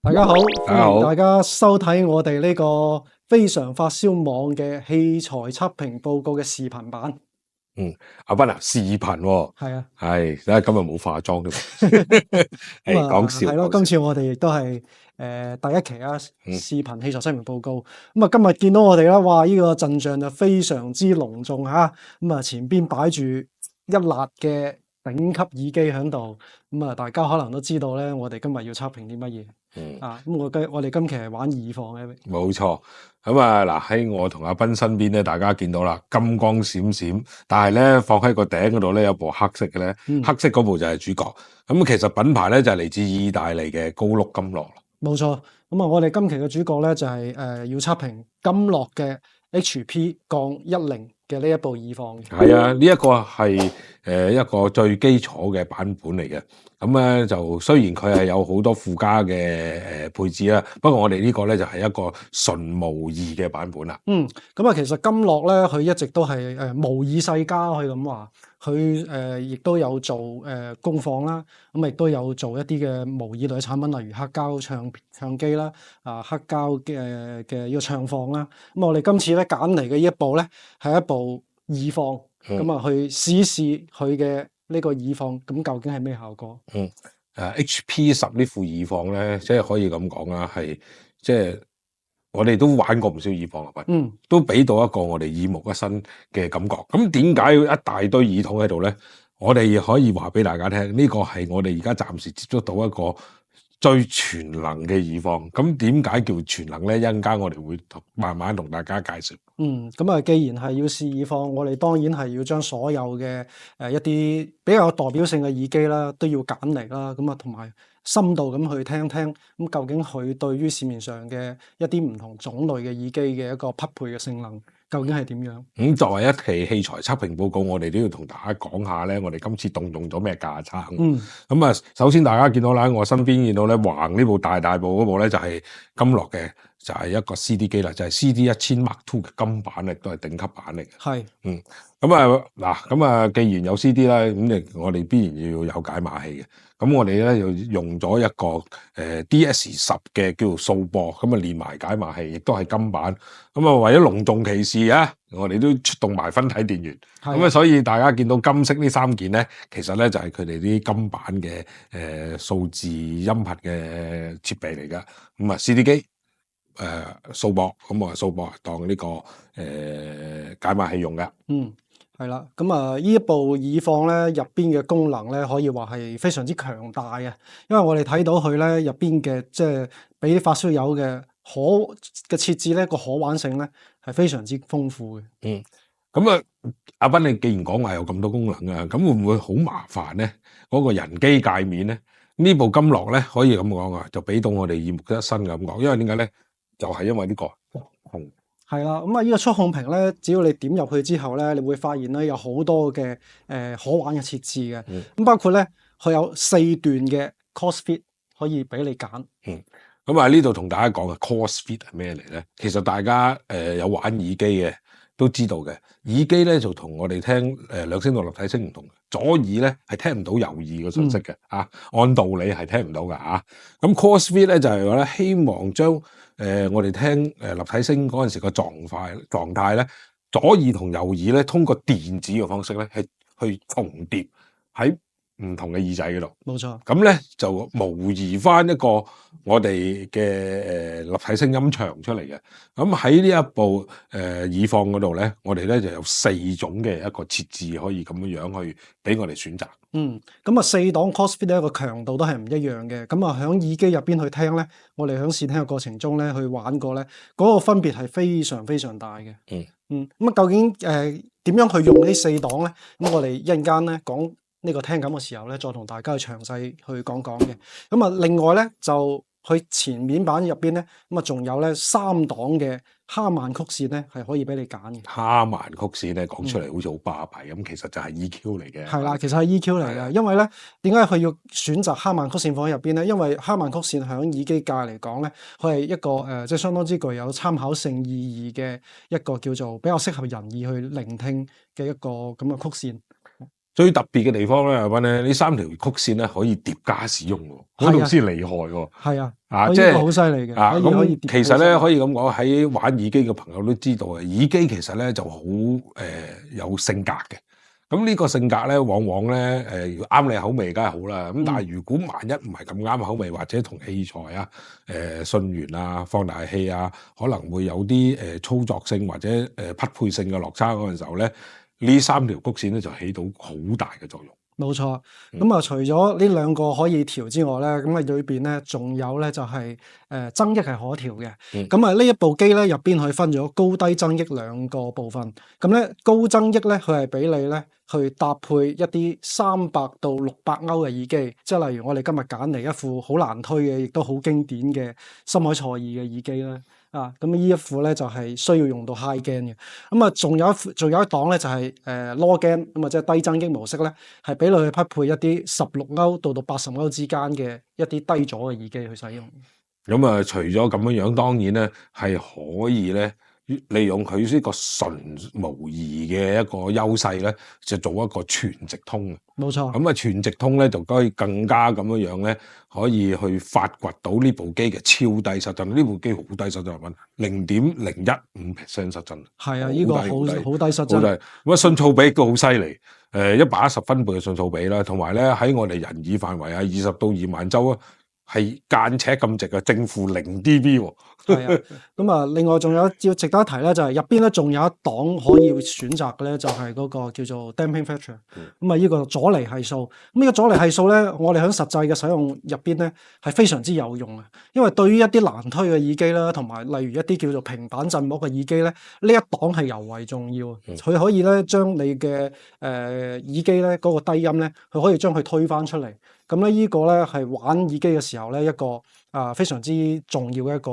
大家好，大家好歡迎大家收睇我哋呢個非常發燒網嘅器材測評報告嘅視頻版。阿斌啊，視頻喎，係啊，係，睇下今日冇化妝添，係講笑係咯，講笑，今次我哋亦都係第一期啊，嗯視頻器材測評報告。今日見到我哋啦，哇！呢個陣仗就非常之隆重嚇。前邊擺住一辣嘅頂級耳機喺度。大家可能都知道咧，我哋今日要測評啲乜嘢。我哋今期係玩耳放嘅。冇錯。咁啊嗱，喺我同阿斌身邊咧，大家見到啦，金光閃閃，但係咧放喺個頂嗰度咧有部黑色嘅咧，黑色嗰部就係主角。咁其實品牌咧就係嚟自意大利嘅高碌金樂。冇錯。我哋今期嘅主角咧就係要測評金樂嘅 HP-10嘅呢一部耳放。係啊，呢一個係一個最基礎嘅版本嚟嘅。咁咧就雖然佢係有好多附加嘅配置啦，不過我哋呢個咧就係一個純模擬嘅版本啦。其實金樂咧佢一直都係模擬世家，可以咁話。佢亦都有做功放啦，亦都有做一啲嘅模擬類產品，例如黑膠唱機啦，黑膠嘅呢個唱放啦。我哋今次咧揀嚟嘅呢一部咧係一部耳放，去試試佢嘅呢個耳放，咁究竟係咩效果？HP-10呢副耳放咧，即係可以咁講啦，係即係我哋都玩過唔少耳放啊，都俾到一個我哋耳目一新嘅感覺。咁點解一大堆耳筒喺度咧？我哋可以話俾大家聽，呢個係我哋而家暫時接觸到一個最全能嘅耳放。咁點解叫全能咧？一陣間我哋會慢慢同大家介紹。既然係要試耳放，我哋當然係要將所有嘅一啲比較有代表性嘅耳機啦，都要揀嚟啦。同埋深度咁去聽聽，究竟佢對於市面上嘅一啲唔同種類嘅耳機嘅一個匹配嘅性能，究竟係點樣？作為一期器材測評報告，我哋都要同大家講下咧，我哋今次動用咗咩架撐。首先大家見到啦，我身邊見到咧橫呢部大部嗰部咧就係金樂嘅，就係一個 CD 機啦，就係 CD1000 Mark II 嘅金版，亦都係頂級版嚟嘅。係。既然有 CD 啦，我哋必然要有解碼器嘅。咁我哋咧又用咗一個DS10嘅叫做數播，連埋解碼器，亦都係金版。為咗隆重其事啊，我哋都出動埋分體電源。所以大家見到金色呢三件咧，其實咧就係佢哋啲金版嘅數字音頻嘅設備嚟噶。CD 機數播，數播當呢個解碼器用噶。係啦，呢一部耳放咧入邊嘅功能咧，可以話係非常之強大嘅，因為我哋睇到佢咧入邊嘅即係俾發燒友嘅設置咧，個可玩性咧係非常之豐富嘅。阿斌，你既然講話有咁多功能啊，咁會唔會好麻煩咧？嗰個人機界面咧，呢部金樂咧可以咁講啊，就俾到我哋耳目一新嘅感覺。因為點解咧？就係因為呢個係啦，呢個觸控屏咧，只要你點入去之後咧，你會發現咧有好多嘅可玩嘅設置嘅。包括咧佢有4段嘅 COSFIT 可以俾你揀。呢度同大家講嘅 COSFIT 係咩嚟咧？其實大家有玩耳機嘅都知道嘅，耳機咧就同我哋聽兩聲道立體聲唔同嘅，左耳咧係聽唔到右耳嘅信息嘅。按道理係聽唔到㗎。咁 COSFIT 咧就係話咧，希望將我哋聽立體聲嗰陣時個狀態咧，左耳同右耳咧通過電子嘅方式咧係去重疊喺唔同嘅耳仔嗰度。冇錯。咁咧就模擬翻一個我哋嘅立體聲音場出嚟嘅。咁喺呢一部耳放嗰度咧，我哋咧就有4種嘅一個設置可以咁樣去俾我哋選擇。4檔 COSFIT 咧個強度都係唔一樣嘅。響耳機入邊去聽咧，我哋響試聽嘅過程中咧去玩過咧，嗰個分別係非常非常大嘅。究竟點樣去用呢4檔咧？我哋一陣間咧講呢個聽感嘅時候咧，再同大家去詳細去講講嘅。另外咧就佢前面板入邊咧，仲有咧3檔嘅哈曼曲線咧，係可以俾你揀嘅。哈曼曲線咧講出嚟好似好巴閉咁，其實就係 EQ 嚟嘅。係啦，其實係 EQ 嚟嘅。因為咧，點解佢要選擇哈曼曲線放喺入邊咧？因為哈曼曲線響耳機界嚟講咧，佢係一個即係相當之具有參考性意義嘅一個叫做比較適合人耳去聆聽嘅一個咁嘅曲線。最特別嘅地方咧，阿斌咧，呢3條曲線咧可以疊加使用喎，嗰度先厲害喎。係啊，即係好犀利嘅。咁其實咧可以咁講，喺玩耳機嘅朋友都知道嘅，耳機其實咧就好有性格嘅。咁呢個性格咧，往往咧啱你口味梗係好啦。咁但係如果萬一唔係咁啱口味，或者同器材啊、信源啊、放大器啊，可能會有啲操作性或者匹配性嘅落差嗰陣時候咧，呢3條曲線咧就起到好大嘅作用。冇錯，咁除咗呢2個可以調之外咧，咁裏邊咧仲有咧就係增益係可調嘅。咁呢一部機咧入邊佢分咗高低增益2個部分。咁咧高增益咧佢係俾你咧去搭配一啲300到600歐嘅耳機，即係例如我哋今日揀嚟一副好難推嘅，亦都好經典嘅森海塞爾嘅耳機啦。咁呢一副咧就係需要用到 high gain 嘅。咁仲有一檔咧就係low gain，咁即係低增益模式咧，係俾你去匹配一啲16歐到80歐之間嘅一啲低阻嘅耳機去使用。咁除咗咁樣，當然咧係可以咧利用佢呢個純模擬嘅一個優勢咧，就做一個全直通嘅。冇錯。咁全直通咧就可以更加咁樣咧，可以去發掘到呢部機嘅超低失真。呢部機好低失真，0.015% 失真。係啊，呢個好低失真。咁信噪比亦都好犀利，110分貝嘅信噪比啦，同埋咧喺我哋人耳範圍啊，20到2萬周啊。係間尺咁直啊，正負0 dB 喎。係啊，咁另外仲有要值得一提咧，就係入邊咧仲有一檔可以選擇嘅咧，就係嗰個叫做 damping factor。呢個阻尼係數，呢個阻尼係數咧，我哋喺實際嘅使用入邊咧係非常之有用嘅，因為對於一啲難推嘅耳機啦，同埋例如一啲叫做平板振膜嘅耳機咧，呢一檔係尤為重要。佢可以咧將你嘅耳機咧嗰個低音咧，佢可以將佢推返出嚟。咁咧呢個咧係玩耳機嘅時候咧一個非常之重要嘅一個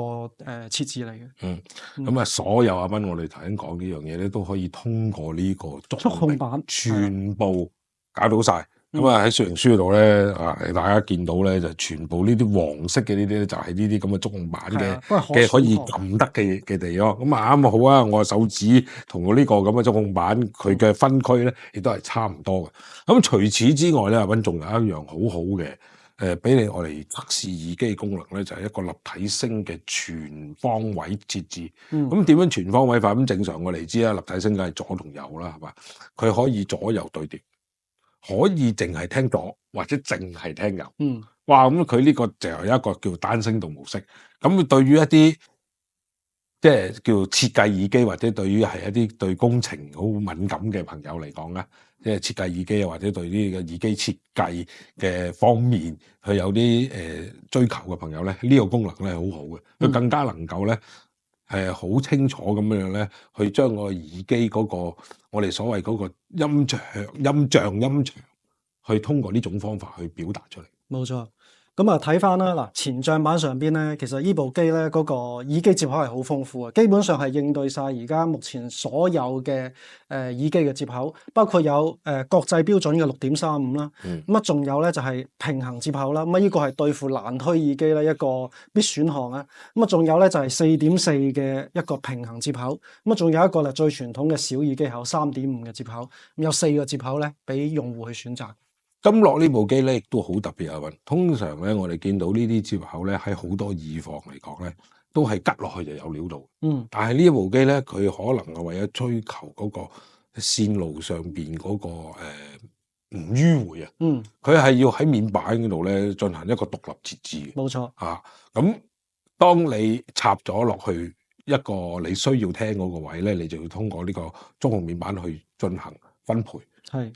設置嚟嘅。咁所有阿斌我哋頭先講呢樣嘢咧，都可以通過呢個觸控板全部搞到晒。喺說明書度咧大家見到咧就全部呢啲黃色嘅呢啲咧就係呢啲咁嘅觸控板嘅可以撳得嘅地方。咁啱好啊！我手指同我呢個咁嘅觸控板佢嘅分區咧，亦都係差唔多嘅。咁除此之外咧，阿斌仲有一樣好好嘅俾你我哋測試耳機功能咧，就係一個立體聲嘅全方位設置。咁點樣全方位法？咁正常我哋知啦，立體聲梗係左同右啦，係嘛？佢可以左右對調。可以淨係聽左或者淨係聽右。哇！咁佢呢個就有一個叫單聲道模式。咁對於一啲即係叫設計耳機，或者對於係一啲對工程好敏感嘅朋友嚟講咧，即係設計耳機啊，或者對呢個耳機設計嘅方面佢有啲追求嘅朋友咧，呢個功能咧係好好嘅。佢更加能夠咧好清楚咁樣咧，去將個耳機嗰個我哋所謂嗰個音場，去通過呢種方法去表達出嚟。冇錯。咁睇翻啦，嗱前帳板上邊咧，其實呢部機咧嗰個耳機接口係好豐富嘅，基本上係應對晒而家目前所有嘅耳機嘅接口，包括有國際標準嘅6.35啦，仲有咧就係平衡接口啦，呢個係對付難推耳機咧一個必選項啊，仲有咧就係4.4嘅一個平衡接口，仲有一個最傳統嘅小耳機口3.5嘅接口，有4個接口咧俾用戶去選擇。金樂呢部機咧，亦都好特別啊！通常咧，我哋見到呢啲接口咧，喺好多耳房嚟講咧，都係吉落去就有料到。但係呢一部機咧，佢可能係為咗追求嗰個線路上邊嗰個唔迂迴啊。佢係要喺面板嗰度咧進行一個獨立設置。冇錯。咁當你插咗落去一個你需要聽嗰個位咧，你就要通過呢個觸控面板去進行分配。係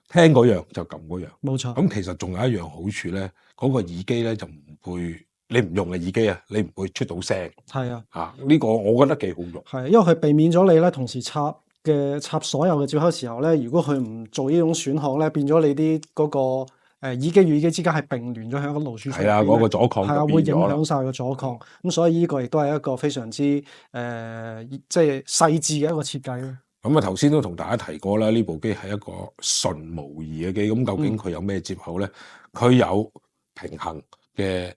聽嗰樣就撳嗰樣，冇錯。咁其實仲有一樣好處咧，嗰個耳機咧就唔會，你唔用嘅耳機啊，你唔會出到聲。係啊，呢個我覺得幾好用。係，因為佢避免咗你咧同時插所有嘅接口時候咧，如果佢唔做呢種選項咧，變咗你啲嗰個耳機與耳機之間係並聯咗喺個路書上邊。係啊，嗰個阻抗係啊，會影響晒個阻抗。咁所以呢個亦都係一個非常之即係細緻嘅一個設計咯。咁頭先都同大家提過啦，呢部機係一個純模擬嘅機，咁究竟佢有咩接口咧？佢有平衡嘅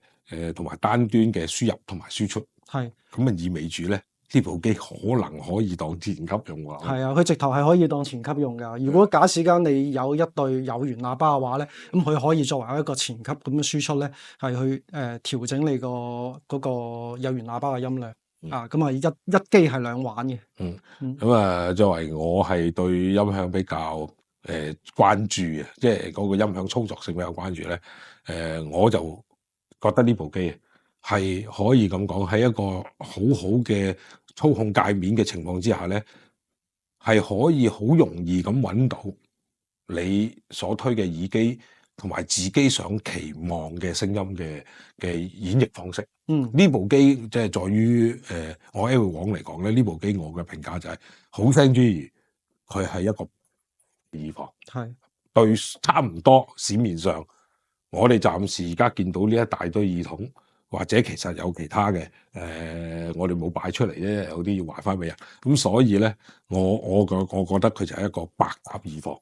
同埋單端嘅輸入同埋輸出，係咁意味住咧呢部機可能可以當前級用喎。係啊，佢直頭係可以當前級用㗎。如果假使間你有一對有源喇叭嘅話咧，咁佢可以作為一個前級咁樣輸出咧，係去調整你嗰個有源喇叭嘅音量。啊，咁啊一機係兩玩嘅。咁啊，作為我係對音響比較關注嘅，即係嗰個音響操作性比較關注咧。我就覺得呢部機係可以咁講，喺一個好好嘅操控界面嘅情況之下咧，係可以好容易咁揾到你所推嘅耳機同埋自己想期望嘅聲音嘅演繹方式。呢部機即係在於我 L 網嚟講咧，呢部機我嘅評價就係好聲之餘，佢係一個耳放，係對差唔多市面上我哋暫時而家見到呢一大堆耳筒，或者其實有其他嘅我哋冇擺出嚟啫，有啲要還翻俾人。咁所以咧，我覺得佢就係一個百搭耳放。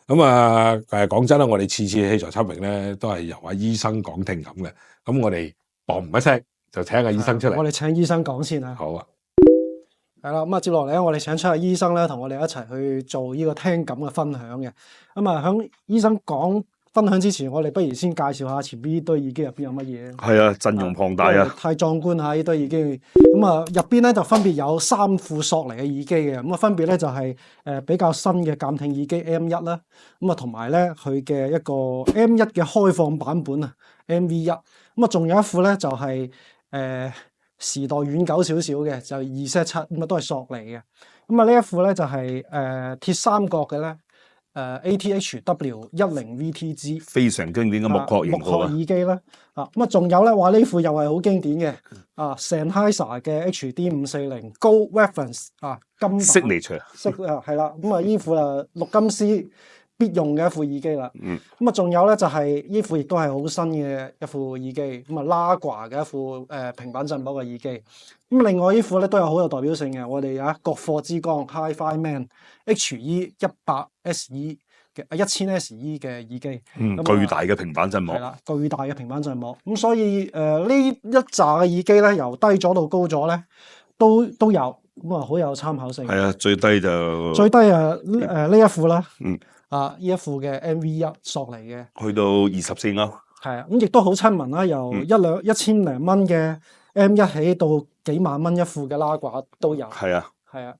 咁啊講真啦，我哋次器材測評咧都係由阿醫生講聽感嘅。咁我哋嘣一聲就請阿醫生出嚟。我哋請醫生講先啊。好啊。係啦，咁啊接落嚟咧，我哋請出阿醫生咧，同我哋一齊去做呢個聽感嘅分享嘅。咁啊，響醫生講分享之前，我哋不如先介紹下前邊呢堆耳機入邊有乜嘢。係啊，陣容龐大啊，太壯觀啦！呢堆耳機，咁啊入邊咧就分別有3副索尼嘅耳機嘅，咁啊分別咧就係比較新嘅監聽耳機 M1 啦，咁啊同埋咧佢嘅一個 M1 嘅開放版本啊 MV1，咁啊仲有一副咧就係時代遠久少少嘅，就2Z7，咁啊都係索尼嘅，咁啊呢一副咧就係鐵三角嘅咧。ATHW10VTG 非常經典嘅木殼型號木殼耳機啦，咁啊仲有咧話呢副又係好經典嘅Sennheiser 嘅 HD540 Gold Reference 金版 Signature 係啦，咁啊呢副錄音師必用嘅一副耳機啦，咁啊仲有咧就係呢副亦都係好新嘅一副耳機，咁啊 Lagua 嘅一副平板震波嘅耳機，咁另外呢副咧都有好有代表性嘅，我哋國貨之光 Hi-Fi-Man HE100 SE 嘅1000 SE 嘅耳機，巨大嘅平板震幕，係啦，巨大嘅平板震幕，咁所以呢一紮嘅耳機咧，由低咗到高咗咧，都有，咁啊好有參考性。係啊，最低就最低呢一副啦，呢一副嘅 MV1 索尼嘅，去到24歐，係啊，咁亦都好親民啦，由1000零蚊嘅 M1 起到幾萬蚊一副嘅拉掛都有，係啊，係啊。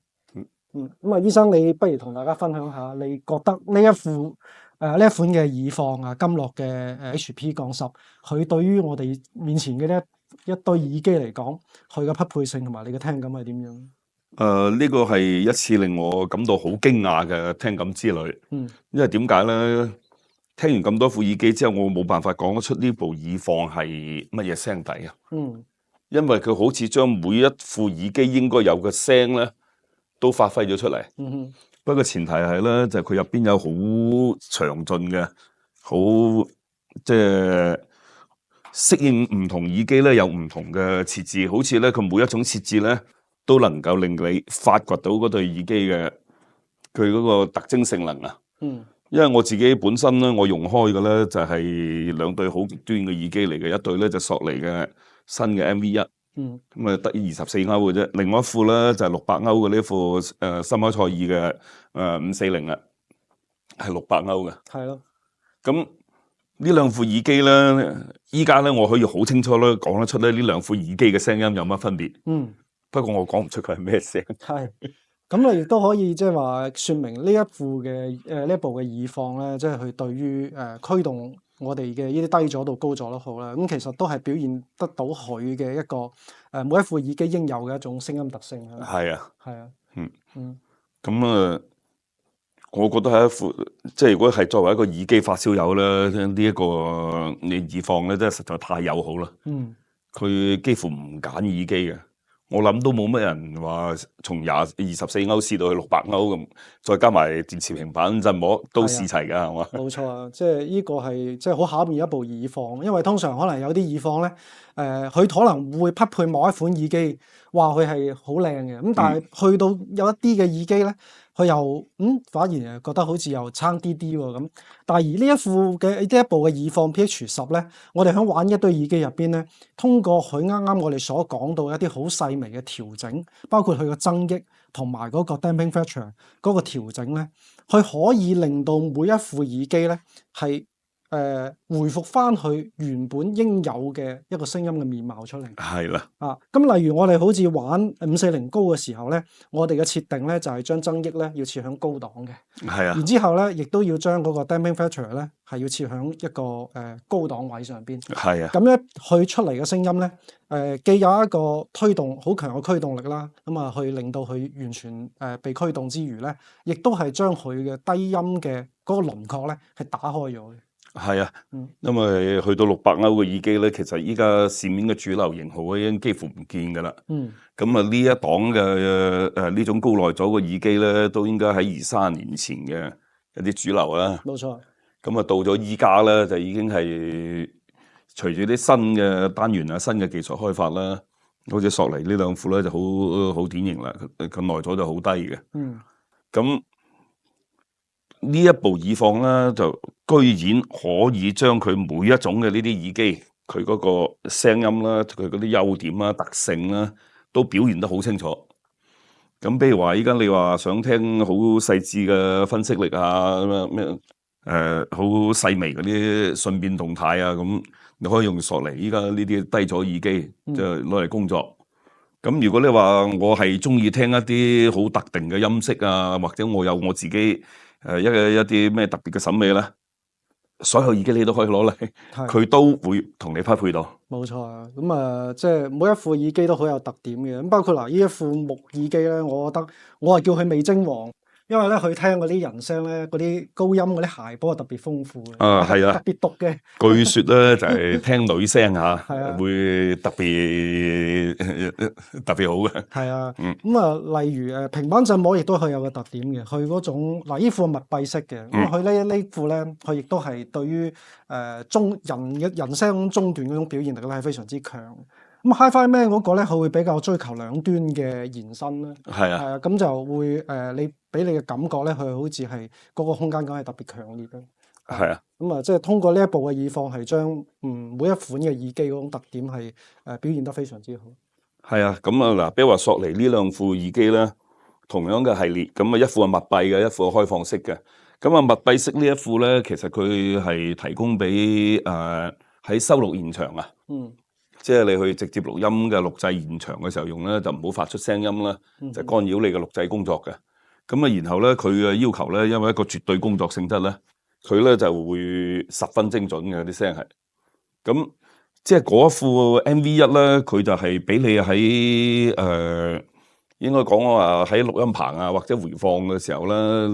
咁啊，醫生，你不如同大家分享下，你覺得呢一款嘅耳放金樂嘅HP 降10，佢對於我哋面前嘅呢一堆耳機嚟講，佢嘅匹配性同埋你嘅聽感係點樣？呢個係一次令我感到好驚訝嘅聽感之旅。因為點解咧？聽完咁多副耳機之後，我冇辦法講得出呢部耳放係乜嘢聲底啊。因為佢好似將每一副耳機應該有嘅聲咧，都發揮咗出嚟。不過前提係咧，就係佢入邊有好詳盡嘅，好即係適應唔同耳機咧，有唔同嘅設置。好似咧，佢每一種設置咧，都能夠令你發掘到嗰對耳機嘅佢嗰個特徵性能啊。因為我自己本身咧，我用開嘅咧就係2對好極端嘅耳機嚟嘅，一對咧就索尼嘅新嘅 MV1。咁啊得24歐嘅啫，另外一副咧就係600歐嘅呢副森海塞爾嘅540啊，係600歐嘅。係咯。咁呢兩副耳機咧，依家咧我可以好清楚咧講得出咧呢兩副耳機嘅聲音有乜分別。不過我講唔出佢係咩聲。係。咁你亦都可以即係話説明呢一部嘅耳放咧，即係佢對於驅動我哋嘅呢啲低咗到高咗都好啦，咁其實都係表現得到佢嘅一個每一副耳機應有嘅一種聲音特性。係啊，係啊，咁我覺得係一副即係如果係作為一個耳機發燒友咧，呢一個你耳放咧真係實在太友好啦。佢幾乎唔揀耳機嘅。我諗都冇乜人話從24歐試到去600歐咁，再加埋電池平板震膜都試齊㗎，係嘛？冇錯啊，即係呢個係即係好考驗一部耳放，因為通常可能有啲耳放咧，佢可能會匹配某一款耳機，話佢係好靚嘅。咁但係去到有一啲嘅耳機咧，佢又反而覺得好似又差啲啲喎咁。但係而呢一部嘅耳放 PH10咧，我哋喺玩一堆耳機入邊咧，通過佢啱啱我哋所講到一啲好細微嘅調整，包括佢個增益同埋嗰個 damping factor 嗰個調整咧，佢可以令到每一副耳機咧係回復翻佢原本應有嘅一個聲音嘅面貌出嚟。係啦。咁例如我哋好似玩540高嘅時候咧，我哋嘅設定咧就係將增益咧要設響高檔嘅。係啊。然之後咧，亦都要將嗰個 damping factor 咧係要設響一個高檔位上邊。係啊。咁咧佢出嚟嘅聲音咧，既有一個推動好強嘅驅動力啦，咁啊去令到佢完全被驅動之餘咧，亦都係將佢嘅低音嘅嗰個輪廓咧係打開咗嘅。係啊，因為去到600歐嘅耳機咧，其實依家市面嘅主流型號已經幾乎唔見㗎啦。咁啊呢一檔嘅呢種高耐阻嘅耳機咧，都應該喺2-3年前嘅一啲主流啦。冇錯。咁啊到咗依家咧，就已經係隨住啲新嘅單元啊、新嘅技術開發啦，好似索尼呢兩副咧就好典型啦，佢耐阻就好低嘅。咁呢一部耳放咧，就居然可以將佢每一種嘅呢啲耳機，佢嗰個聲音啦，佢嗰啲優點啦、特性啦，都表現得好清楚。咁譬如話，依家你話想聽好細緻嘅分析力啊，好細微嗰啲瞬變動態啊，咁你可以用索尼依家呢啲低阻耳機，就攞嚟工作。咁如果你話我係中意聽一啲好特定嘅音色啊，或者我有我自己一啲咩特別嘅審美咧，所有耳機你都可以攞嚟，佢都會同你匹配到。冇錯啊，咁即係每一副耳機都好有特點嘅。咁包括嗱，呢一副木耳機咧，我覺得我係叫佢味精王。因為咧，佢聽嗰啲人聲咧，嗰啲高音嗰啲諧波特別豐富嘅，係啊，特別毒嘅。據說咧就係聽女聲嚇，會特別好嘅。係啊，例如聽板振膜亦都係有個特點嘅，佢嗰種嗱呢副係密閉式嘅，咁佢呢副咧，佢亦都係對於人聲中段嗰種表現力咧係非常之強。咁 Hi-Fi Man 嗰個咧，佢會比較追求兩端嘅延伸啦。係啊，咁就會你俾你嘅感覺咧，佢好似係嗰個空間感係特別強烈嘅。係啊，咁即係通過呢一部嘅耳放係將每一款嘅耳機嗰種特點係表現得非常之好。係啊，咁嗱，比如話索尼呢兩副耳機咧，同樣嘅系列，咁一副係密閉嘅，一副係開放式嘅。咁密閉式呢一副咧，其實佢係提供俾喺收錄現場啊。即係你去直接錄音嘅錄製現場嘅時候用咧，就唔好發出聲音啦，就干擾你嘅錄製工作嘅。然後咧，佢嘅要求咧，因為一個絕對工作性質咧，佢咧就會十分精準嘅啲聲係。咁即係嗰副 MV1咧，佢就係俾你喺應該講話喺錄音棚啊或者回放嘅時候咧，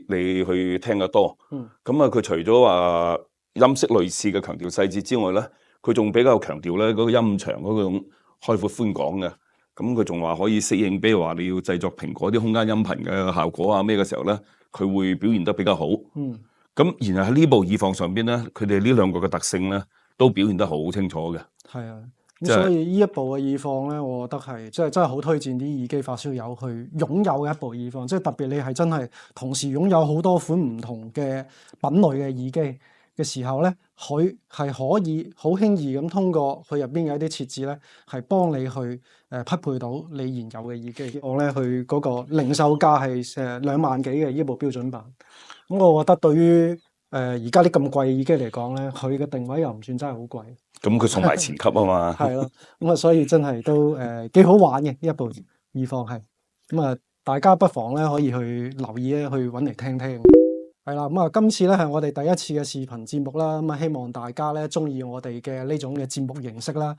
你去聽得多。佢除咗話音色類似嘅強調細節之外咧，佢仲比較強調咧嗰個音場嗰種開闊寬廣嘅，咁佢仲話可以適應，比如話你要製作蘋果啲空間音頻嘅效果啊咩嘅時候咧，佢會表現得比較好。咁然後喺呢部耳放上邊咧，佢哋呢兩個嘅特性咧都表現得好清楚嘅。係啊，所以呢一部嘅耳放咧，我覺得係真係好推薦啲耳機發燒友去擁有嘅一部耳放，即係特別你係真係同時擁有好多款唔同嘅品類嘅耳機嘅時候咧，佢係可以好輕易咁通過佢入邊嘅一啲設置咧，係幫你去匹配到你現有嘅耳機。我咧佢嗰個零售價係2萬幾嘅呢部標準版。咁我覺得對於而家啲咁貴嘅耳機嚟講咧，佢嘅定位又唔算真係好貴。咁佢送埋前級啊嘛。係咯，咁所以真係都幾好玩嘅呢一部耳放係。大家不妨咧可以去留意咧，去揾嚟聽聽。係啦，今次咧係我哋第一次嘅視頻節目啦，希望大家咧中意我哋嘅呢種嘅節目形式啦。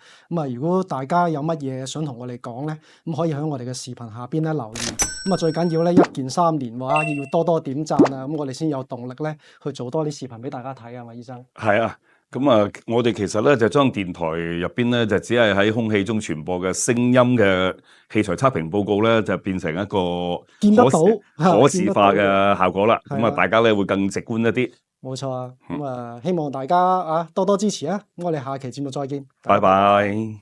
如果大家有乜嘢想同我哋講咧，可以喺我哋嘅視頻下邊咧留言。最緊要咧1鍵3連話要多多點讚啊，我哋先有動力咧去做多啲視頻俾大家睇啊嘛，醫生。係啊。我哋其實咧就將電台入邊咧就只係喺空氣中傳播嘅聲音嘅器材測評報告咧，就變成一個見得到可視化嘅效果啦。大家咧會更直觀一啲。冇錯啊，咁希望大家多多支持啊！咁我哋下期節目再見，拜拜。